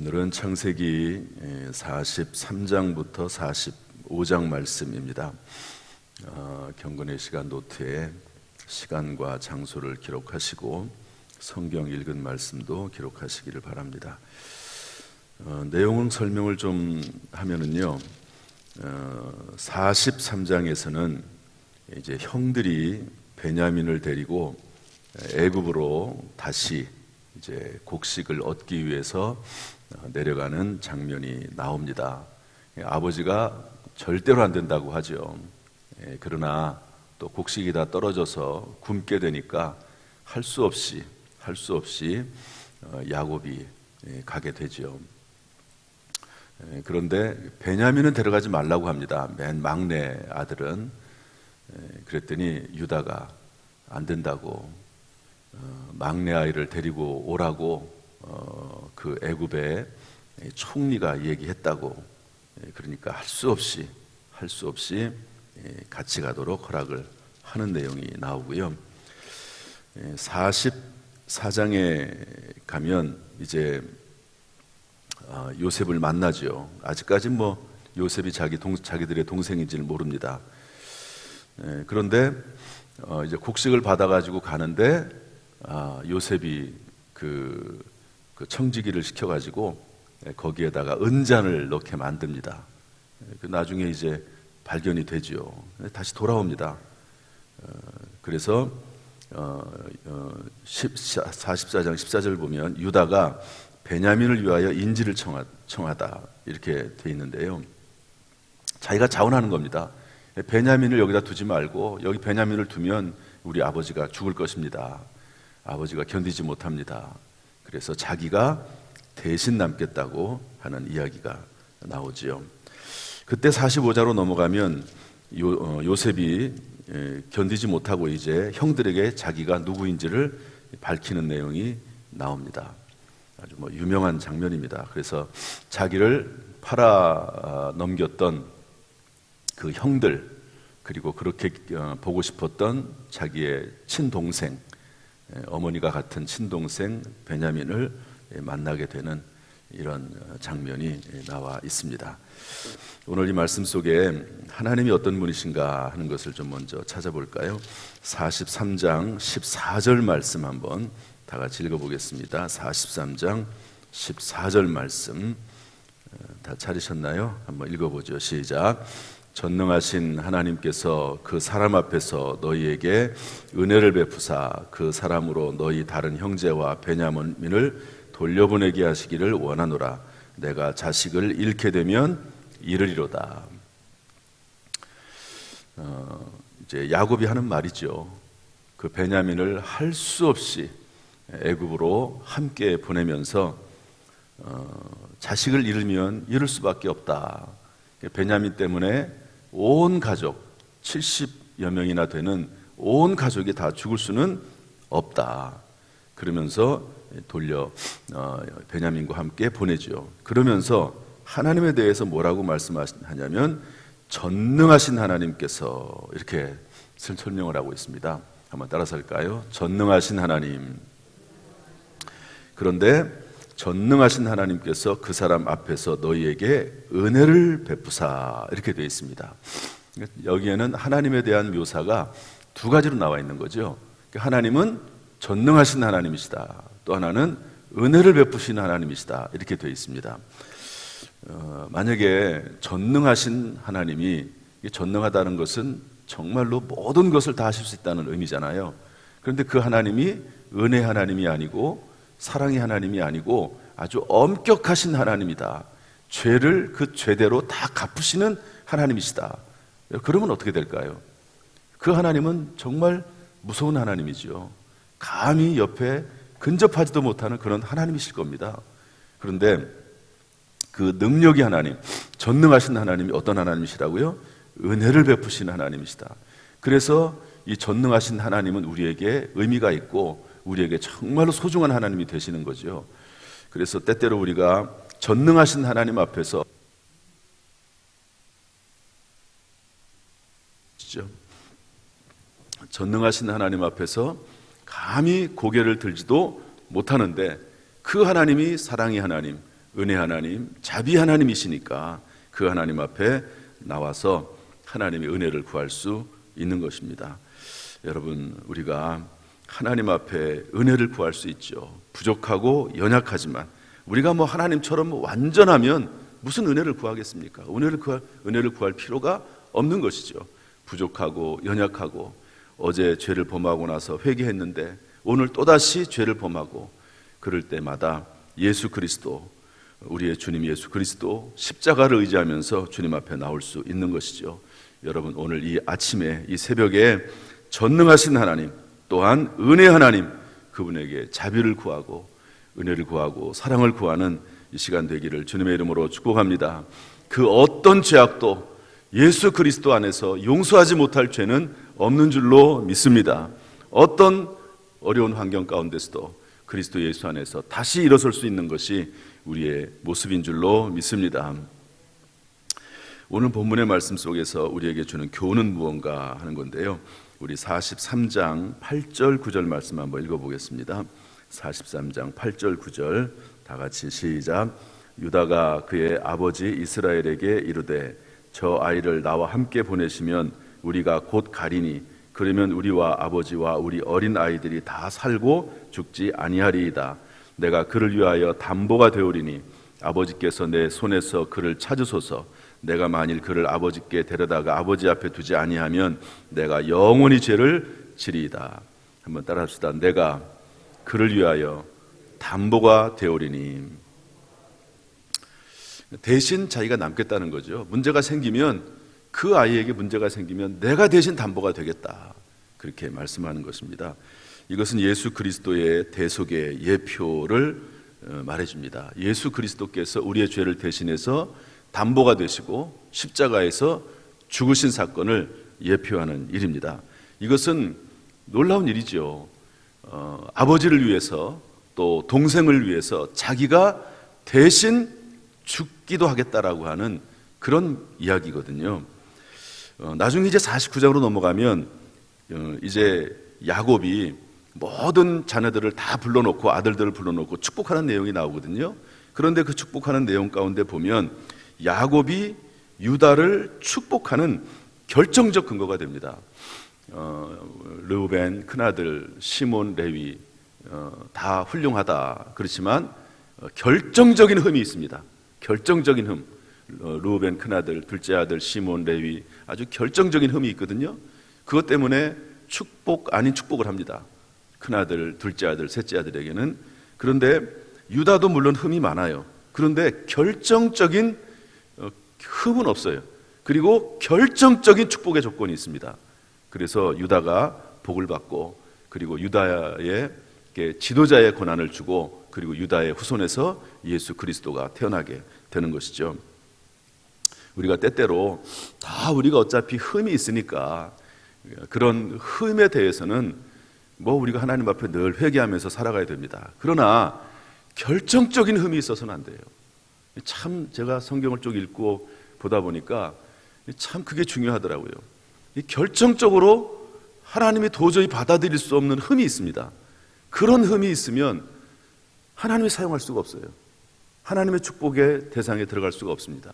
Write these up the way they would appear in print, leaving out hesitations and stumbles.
오늘은 창세기 43장부터 45장 말씀입니다. 경건의 시간 노트에 시간과 장소를 기록하시고 성경 읽은 말씀도 기록하시기를 바랍니다. 내용 설명을 좀 하면은요, 43장에서는 이제 형들이 베냐민을 데리고 애굽으로 다시 이제 곡식을 얻기 위해서 내려가는 장면이 나옵니다. 아버지가 절대로 안 된다고 하죠. 그러나 또 곡식이 다 떨어져서 굶게 되니까 할 수 없이 야곱이 가게 되죠. 그런데 베냐민은 데려가지 말라고 합니다. 맨 막내 아들은. 그랬더니 유다가 안 된다고, 막내 아이를 데리고 오라고 그 애굽의 총리가 얘기했다고. 그러니까 할 수 없이 같이 가도록 허락을 하는 내용이 나오고요. 44장에 가면 이제 요셉을 만나죠. 아직까지 요셉이 자기들의 동생인지는 모릅니다. 그런데 이제 곡식을 받아가지고 가는데 요셉이 그 청지기를 시켜가지고 거기에다가 은잔을 넣게 만듭니다. 나중에 이제 발견이 되죠. 다시 돌아옵니다. 그래서 44장 14절 보면 유다가 베냐민을 위하여 인지를 청하다 이렇게 돼 있는데요. 자기가 자원하는 겁니다. 베냐민을 여기다 두지 말고, 여기 베냐민을 두면 우리 아버지가 죽을 것입니다. 아버지가 견디지 못합니다. 그래서 자기가 대신 남겠다고 하는 이야기가 나오지요. 그때 45자로 넘어가면 요셉이 견디지 못하고 이제 형들에게 자기가 누구인지를 밝히는 내용이 나옵니다. 아주 유명한 장면입니다. 그래서 자기를 팔아 넘겼던 그 형들, 그리고 그렇게 보고 싶었던 자기의 친동생, 어머니가 같은 친동생 베냐민을 만나게 되는 이런 장면이 나와 있습니다. 오늘 이 말씀 속에 하나님이 어떤 분이신가 하는 것을 좀 먼저 찾아볼까요? 43장 14절 말씀 한번 다 같이 읽어보겠습니다. 43장 14절 말씀 다 찾으셨나요? 한번 읽어보죠. 시작. 전능하신 하나님께서 그 사람 앞에서 너희에게 은혜를 베푸사 그 사람으로 너희 다른 형제와 베냐민을 돌려보내게 하시기를 원하노라. 내가 자식을 잃게 되면 이르리로다. 이제 야곱이 하는 말이죠. 그 베냐민을 할 수 없이 애굽으로 함께 보내면서 자식을 잃으면 잃을 수밖에 없다. 베냐민 때문에 온 가족 70여 명이나 되는 온 가족이 다 죽을 수는 없다. 그러면서 돌려 베냐민과 함께 보내죠. 그러면서 하나님에 대해서 뭐라고 말씀하냐면 전능하신 하나님께서 이렇게 설명을 하고 있습니다. 한번 따라서 할까요? 전능하신 하나님. 그런데 전능하신 하나님께서 그 사람 앞에서 너희에게 은혜를 베푸사 이렇게 되어 있습니다. 여기에는 하나님에 대한 묘사가 두 가지로 나와 있는 거죠. 하나님은 전능하신 하나님이시다. 또 하나는 은혜를 베푸시는 하나님이시다. 이렇게 되어 있습니다. 만약에 전능하신 하나님이, 전능하다는 것은 정말로 모든 것을 다 하실 수 있다는 의미잖아요. 그런데 그 하나님이 은혜 하나님이 아니고 사랑의 하나님이 아니고 아주 엄격하신 하나님이다. 죄를 그 죄대로 다 갚으시는 하나님이시다. 그러면 어떻게 될까요? 그 하나님은 정말 무서운 하나님이죠. 감히 옆에 근접하지도 못하는 그런 하나님이실 겁니다. 그런데 그 능력의 하나님, 전능하신 하나님이 어떤 하나님이시라고요? 은혜를 베푸시는 하나님이시다. 그래서 이 전능하신 하나님은 우리에게 의미가 있고 우리에게 정말로 소중한 하나님이 되시는 거죠. 그래서 때때로 우리가 전능하신 하나님 앞에서 전능하신 하나님 앞에서 감히 고개를 들지도 못하는데 그 하나님이 사랑의 하나님, 은혜 하나님, 자비 하나님이시니까 그 하나님 앞에 나와서 하나님의 은혜를 구할 수 있는 것입니다. 여러분, 우리가 하나님 앞에 은혜를 구할 수 있죠. 부족하고 연약하지만 우리가 하나님처럼 완전하면 무슨 은혜를 구하겠습니까? 은혜를 구할 필요가 없는 것이죠. 부족하고 연약하고 어제 죄를 범하고 나서 회개했는데 오늘 또다시 죄를 범하고 그럴 때마다 예수 그리스도, 우리의 주님 예수 그리스도 십자가를 의지하면서 주님 앞에 나올 수 있는 것이죠. 여러분, 오늘 이 아침에 이 새벽에 전능하신 하나님, 또한 은혜 하나님, 그분에게 자비를 구하고 은혜를 구하고 사랑을 구하는 이 시간 되기를 주님의 이름으로 축복합니다. 그 어떤 죄악도 예수 그리스도 안에서 용서하지 못할 죄는 없는 줄로 믿습니다. 어떤 어려운 환경 가운데서도 그리스도 예수 안에서 다시 일어설 수 있는 것이 우리의 모습인 줄로 믿습니다. 오늘 본문의 말씀 속에서 우리에게 주는 교훈은 무언가 하는 건데요, 우리 43장 8절 9절 말씀 한번 읽어보겠습니다. 43장 8절 9절 다 같이 시작. 유다가 그의 아버지 이스라엘에게 이르되 저 아이를 나와 함께 보내시면 우리가 곧 가리니 그러면 우리와 아버지와 우리 어린 아이들이 다 살고 죽지 아니하리이다. 내가 그를 위하여 담보가 되오리니 아버지께서 내 손에서 그를 찾으소서. 내가 만일 그를 아버지께 데려다가 아버지 앞에 두지 아니하면 내가 영원히 죄를 지리이다. 한번 따라합시다. 내가 그를 위하여 담보가 되오리니. 대신 자기가 남겠다는 거죠. 문제가 생기면, 그 아이에게 문제가 생기면 내가 대신 담보가 되겠다, 그렇게 말씀하는 것입니다. 이것은 예수 그리스도의 대속의 예표를 말해줍니다. 예수 그리스도께서 우리의 죄를 대신해서 담보가 되시고 십자가에서 죽으신 사건을 예표하는 일입니다. 이것은 놀라운 일이죠. 아버지를 위해서 또 동생을 위해서 자기가 대신 죽기도 하겠다라고 하는 그런 이야기거든요. 나중에 이제 49장으로 넘어가면 이제 야곱이 모든 자녀들을 다 불러놓고 아들들을 불러놓고 축복하는 내용이 나오거든요. 그런데 그 축복하는 내용 가운데 보면 야곱이 유다를 축복하는 결정적 근거가 됩니다. 르우벤 큰아들 시몬 레위 다 훌륭하다. 그렇지만 결정적인 흠이 있습니다. 결정적인 흠. 르우벤 큰아들, 둘째 아들 시몬 레위 아주 결정적인 흠이 있거든요. 그것 때문에 축복 아닌 축복을 합니다. 큰아들, 둘째 아들, 셋째 아들에게는. 그런데 유다도 물론 흠이 많아요. 그런데 결정적인 흠은 없어요. 그리고 결정적인 축복의 조건이 있습니다. 그래서 유다가 복을 받고, 그리고 유다의 지도자의 권한을 주고, 그리고 유다의 후손에서 예수 그리스도가 태어나게 되는 것이죠. 우리가 때때로 다 우리가 어차피 흠이 있으니까 그런 흠에 대해서는 우리가 하나님 앞에 늘 회개하면서 살아가야 됩니다. 그러나 결정적인 흠이 있어서는 안 돼요. 참 제가 성경을 쭉 읽고 보다 보니까 참 그게 중요하더라고요. 결정적으로 하나님이 도저히 받아들일 수 없는 흠이 있습니다. 그런 흠이 있으면 하나님이 사용할 수가 없어요. 하나님의 축복의 대상에 들어갈 수가 없습니다.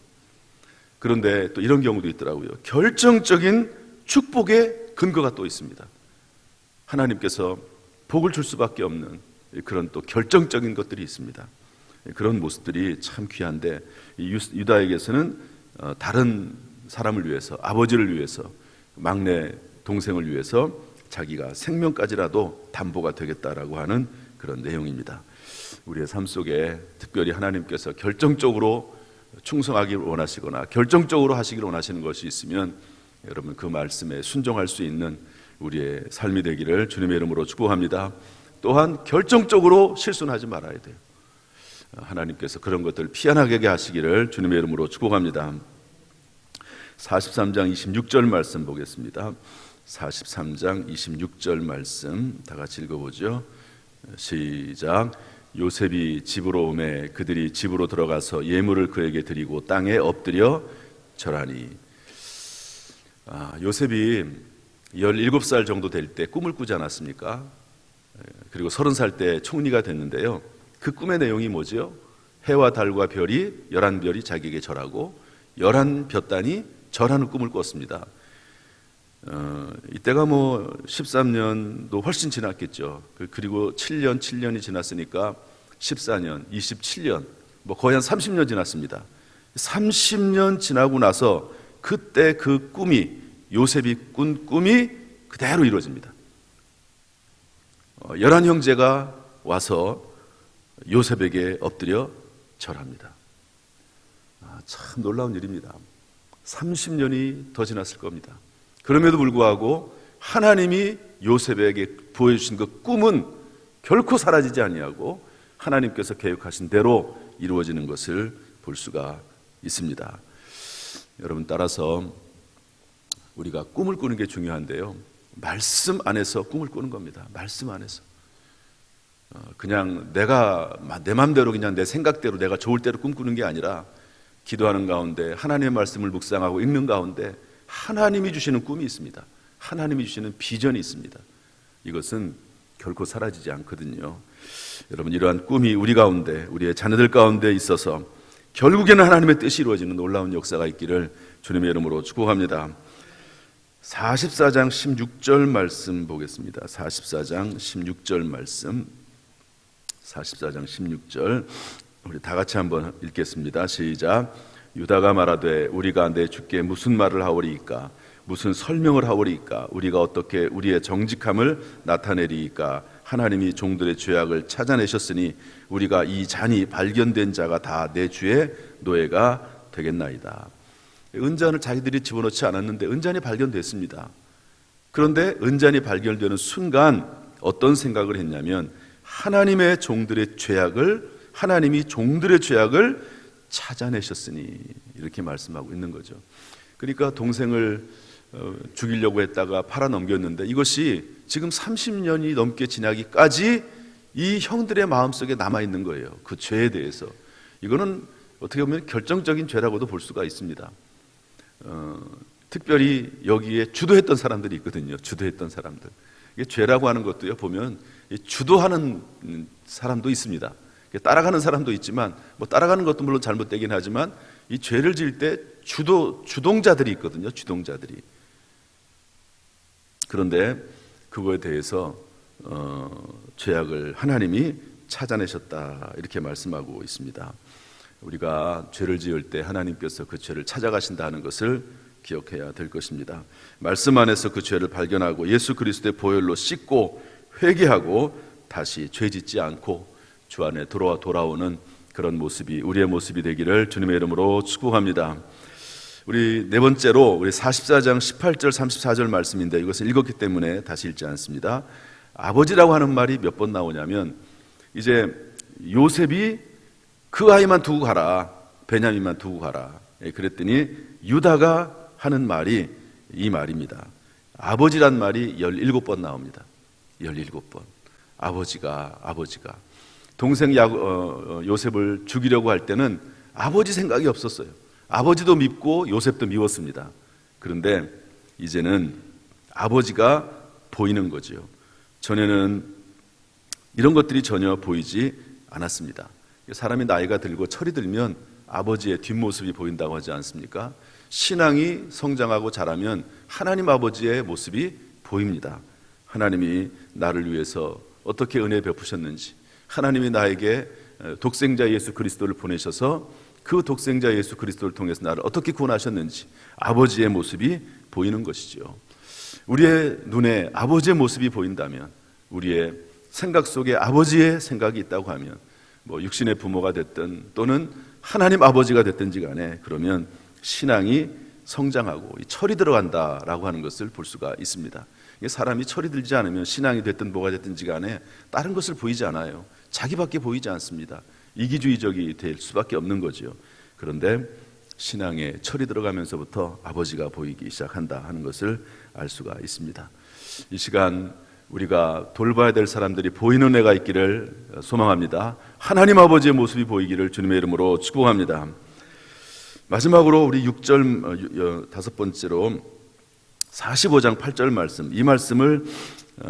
그런데 또 이런 경우도 있더라고요. 결정적인 축복의 근거가 또 있습니다. 하나님께서 복을 줄 수밖에 없는 그런 또 결정적인 것들이 있습니다. 그런 모습들이 참 귀한데, 유다에게서는 다른 사람을 위해서, 아버지를 위해서, 막내 동생을 위해서 자기가 생명까지라도 담보가 되겠다라고 하는 그런 내용입니다. 우리의 삶 속에 특별히 하나님께서 결정적으로 충성하기를 원하시거나 결정적으로 하시기를 원하시는 것이 있으면 여러분 그 말씀에 순종할 수 있는 우리의 삶이 되기를 주님의 이름으로 축복합니다. 또한 결정적으로 실수는 하지 말아야 돼요. 하나님께서 그런 것들을 피안하게 하시기를 주님의 이름으로 축복합니다. 43장 26절 말씀 보겠습니다. 43장 26절 말씀 다 같이 읽어보죠. 시작. 요셉이 집으로 오매 그들이 집으로 들어가서 예물을 그에게 드리고 땅에 엎드려 절하니. 요셉이 17살 정도 될 때 꿈을 꾸지 않았습니까? 그리고 30살 때 총리가 됐는데요. 그 꿈의 내용이 뭐죠? 해와 달과 별이 11별이 자기에게 절하고 11볕단이 절하는 꿈을 꿨습니다. 이때가 뭐 13년도 훨씬 지났겠죠. 그리고 7년이 지났으니까 14년, 27년, 뭐 거의 한 30년 지났습니다. 30년 지나고 나서 그때 그 꿈이, 요셉이 꾼 꿈이 그대로 이루어집니다. 11형제가 와서 요셉에게 엎드려 절합니다. 참 놀라운 일입니다. 30년이 더 지났을 겁니다. 그럼에도 불구하고 하나님이 요셉에게 보여주신 그 꿈은 결코 사라지지 아니하고 하나님께서 계획하신 대로 이루어지는 것을 볼 수가 있습니다. 여러분, 따라서 우리가 꿈을 꾸는 게 중요한데요, 말씀 안에서 꿈을 꾸는 겁니다. 말씀 안에서. 그냥 내 마음대로, 그냥 내 생각대로, 내가 좋을 대로 꿈꾸는 게 아니라 기도하는 가운데 하나님의 말씀을 묵상하고 읽는 가운데 하나님이 주시는 꿈이 있습니다. 하나님이 주시는 비전이 있습니다. 이것은 결코 사라지지 않거든요. 여러분, 이러한 꿈이 우리 가운데, 우리의 자녀들 가운데 있어서 결국에는 하나님의 뜻이 이루어지는 놀라운 역사가 있기를 주님의 이름으로 축복합니다. 44장 16절 말씀 보겠습니다. 44장 16절 말씀. 44장 16절 우리 다 같이 한번 읽겠습니다. 시작. 유다가 말하되 우리가 내 주께 무슨 말을 하오리이까? 무슨 설명을 하오리이까? 우리가 어떻게 우리의 정직함을 나타내리이까? 하나님이 종들의 죄악을 찾아내셨으니 우리가 이 잔이 발견된 자가 다 내 주의 노예가 되겠나이다. 은잔을 자기들이 집어넣지 않았는데 은잔이 발견됐습니다. 그런데 은잔이 발견되는 순간 어떤 생각을 했냐면 하나님이 종들의 죄악을 찾아내셨으니 이렇게 말씀하고 있는 거죠. 그러니까 동생을 죽이려고 했다가 팔아 넘겼는데 이것이 지금 30년이 넘게 지나기까지 이 형들의 마음속에 남아있는 거예요. 그 죄에 대해서. 이거는 어떻게 보면 결정적인 죄라고도 볼 수가 있습니다. 특별히 여기에 주도했던 사람들이 있거든요. 주도했던 사람들. 이게 죄라고 하는 것도요, 보면 주도하는 사람도 있습니다. 따라가는 사람도 있지만, 뭐 따라가는 것도 물론 잘못되긴 하지만 이 죄를 지을 때 주동자들이 있거든요. 주동자들이. 그런데 그거에 대해서 죄악을 하나님이 찾아내셨다 이렇게 말씀하고 있습니다. 우리가 죄를 지을 때 하나님께서 그 죄를 찾아가신다는 것을 기억해야 될 것입니다. 말씀 안에서 그 죄를 발견하고 예수 그리스도의 보혈로 씻고 회개하고 다시 죄 짓지 않고 주 안에 돌아오는 그런 모습이 우리의 모습이 되기를 주님의 이름으로 축복합니다. 우리 네 번째로 우리 44장 18절 34절 말씀인데 이것을 읽었기 때문에 다시 읽지 않습니다. 아버지라고 하는 말이 몇 번 나오냐면 이제 요셉이 그 아이만 두고 가라, 베냐민만 두고 가라. 그랬더니 유다가 하는 말이 이 말입니다. 아버지란 말이 17번 나옵니다. 17번. 아버지가 동생 요셉을 죽이려고 할 때는 아버지 생각이 없었어요. 아버지도 밉고 요셉도 미웠습니다. 그런데 이제는 아버지가 보이는 거죠. 전에는 이런 것들이 전혀 보이지 않았습니다. 사람이 나이가 들고 철이 들면 아버지의 뒷모습이 보인다고 하지 않습니까? 신앙이 성장하고 자라면 하나님 아버지의 모습이 보입니다. 하나님이 나를 위해서 어떻게 은혜 베푸셨는지, 하나님이 나에게 독생자 예수 그리스도를 보내셔서 그 독생자 예수 그리스도를 통해서 나를 어떻게 구원하셨는지 아버지의 모습이 보이는 것이죠. 우리의 눈에 아버지의 모습이 보인다면, 우리의 생각 속에 아버지의 생각이 있다고 하면, 뭐 육신의 부모가 됐든 또는 하나님 아버지가 됐든지 간에 그러면 신앙이 성장하고 철이 들어간다라고 하는 것을 볼 수가 있습니다. 사람이 철이 들지 않으면 신앙이 됐든 뭐가 됐든지 간에 다른 것을 보이지 않아요. 자기밖에 보이지 않습니다. 이기주의적이 될 수밖에 없는 거죠. 그런데 신앙에 철이 들어가면서부터 아버지가 보이기 시작한다 하는 것을 알 수가 있습니다. 이 시간 우리가 돌봐야 될 사람들이 보이는 애가 있기를 소망합니다. 하나님 아버지의 모습이 보이기를 주님의 이름으로 축복합니다. 마지막으로 우리 6절 다섯 번째로 45장 8절 말씀, 이 말씀을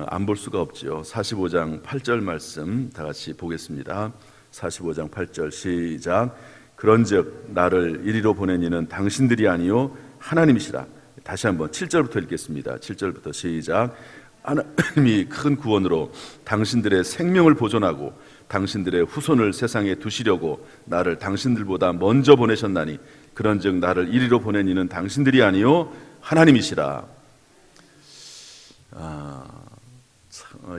안 볼 수가 없죠. 45장 8절 말씀 다 같이 보겠습니다. 45장 8절 시작. 그런즉 나를 이리로 보낸 이는 당신들이 아니요 하나님이시라. 다시 한번 7절부터 읽겠습니다. 7절부터 시작. 하나님이 큰 구원으로 당신들의 생명을 보존하고 당신들의 후손을 세상에 두시려고 나를 당신들보다 먼저 보내셨나니 그런즉 나를 이리로 보낸 이는 당신들이 아니요 하나님이시라.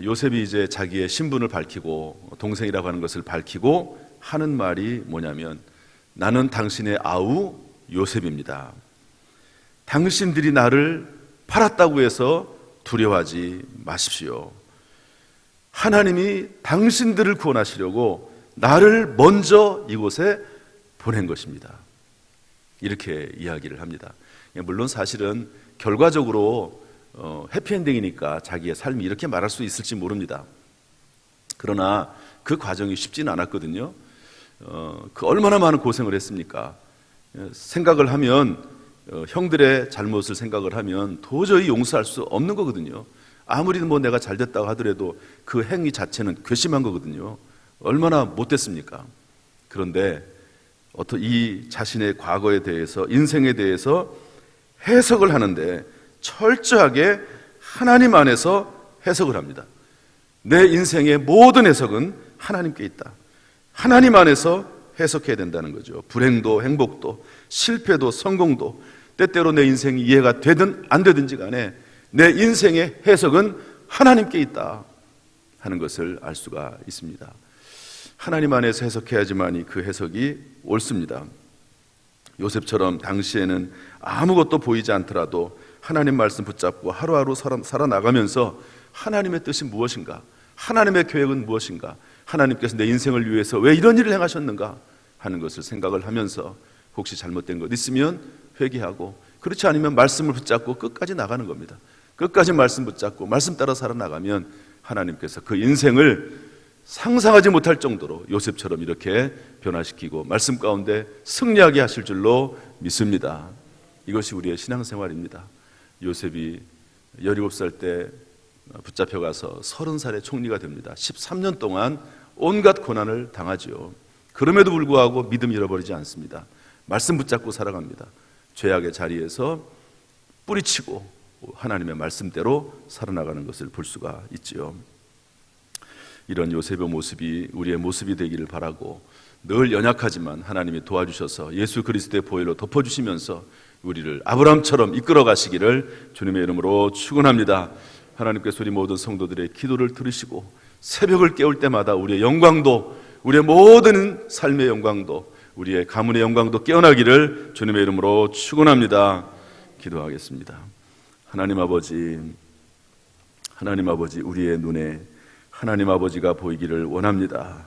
요셉이 이제 자기의 신분을 밝히고 동생이라고 하는 것을 밝히고 하는 말이 뭐냐면 나는 당신의 아우 요셉입니다. 당신들이 나를 팔았다고 해서 두려워하지 마십시오. 하나님이 당신들을 구원하시려고 나를 먼저 이곳에 보낸 것입니다. 이렇게 이야기를 합니다. 물론 사실은 결과적으로 해피엔딩이니까 자기의 삶이 이렇게 말할 수 있을지 모릅니다. 그러나 그 과정이 쉽지는 않았거든요. 그 얼마나 많은 고생을 했습니까? 생각을 하면 형들의 잘못을 생각을 하면 도저히 용서할 수 없는 거거든요. 아무리 내가 잘 됐다고 하더라도 그 행위 자체는 괘씸한 거거든요. 얼마나 못됐습니까? 그런데 이 자신의 과거에 대해서 인생에 대해서 해석을 하는데 철저하게 하나님 안에서 해석을 합니다. 내 인생의 모든 해석은 하나님께 있다. 하나님 안에서 해석해야 된다는 거죠. 불행도 행복도 실패도 성공도 때때로 내 인생이 이해가 되든 안 되든지 간에 내 인생의 해석은 하나님께 있다 하는 것을 알 수가 있습니다. 하나님 안에서 해석해야지만이 그 해석이 옳습니다. 요셉처럼 당시에는 아무것도 보이지 않더라도 하나님 말씀 붙잡고 하루하루 살아나가면서 하나님의 뜻이 무엇인가? 하나님의 계획은 무엇인가? 하나님께서 내 인생을 위해서 왜 이런 일을 행하셨는가? 하는 것을 생각을 하면서 혹시 잘못된 것 있으면 회개하고 그렇지 않으면 말씀을 붙잡고 끝까지 나가는 겁니다. 끝까지 말씀 붙잡고 말씀 따라 살아나가면 하나님께서 그 인생을 상상하지 못할 정도로 요셉처럼 이렇게 변화시키고 말씀 가운데 승리하게 하실 줄로 믿습니다. 이것이 우리의 신앙생활입니다. 요셉이 17살 때 붙잡혀가서 30살에 총리가 됩니다. 13년 동안 온갖 고난을 당하지요. 그럼에도 불구하고 믿음 잃어버리지 않습니다. 말씀 붙잡고 살아갑니다. 죄악의 자리에서 뿌리치고 하나님의 말씀대로 살아나가는 것을 볼 수가 있지요. 이런 요셉의 모습이 우리의 모습이 되기를 바라고 늘 연약하지만 하나님이 도와주셔서 예수 그리스도의 보혈로 덮어주시면서 우리를 아브라함처럼 이끌어 가시기를 주님의 이름으로 축원합니다. 하나님께서 우리 모든 성도들의 기도를 들으시고 새벽을 깨울 때마다 우리의 영광도 우리의 모든 삶의 영광도 우리의 가문의 영광도 깨어나기를 주님의 이름으로 축원합니다. 기도하겠습니다. 하나님 아버지 우리의 눈에 하나님 아버지가 보이기를 원합니다.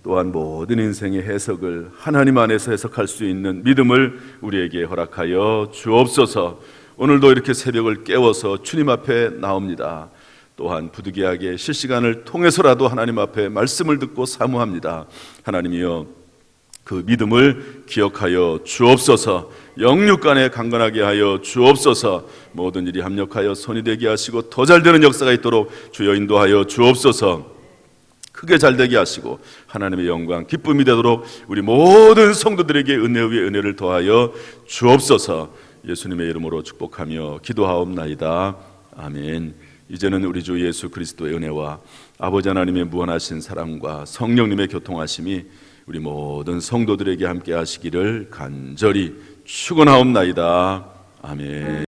또한 모든 인생의 해석을 하나님 안에서 해석할 수 있는 믿음을 우리에게 허락하여 주옵소서. 오늘도 이렇게 새벽을 깨워서 주님 앞에 나옵니다. 또한 부득이하게 실시간을 통해서라도 하나님 앞에 말씀을 듣고 사모합니다. 하나님이여 그 믿음을 기억하여 주옵소서. 영육간에 강건하게 하여 주옵소서. 모든 일이 합력하여 손이 되게 하시고 더 잘되는 역사가 있도록 주여 인도하여 주옵소서. 크게 잘되게 하시고 하나님의 영광 기쁨이 되도록 우리 모든 성도들에게 은혜 위에 은혜를 더하여 주옵소서. 예수님의 이름으로 축복하며 기도하옵나이다. 아멘. 이제는 우리 주 예수 그리스도의 은혜와 아버지 하나님의 무한하신 사랑과 성령님의 교통하심이 우리 모든 성도들에게 함께 하시기를 간절히 축원하옵나이다. 아멘.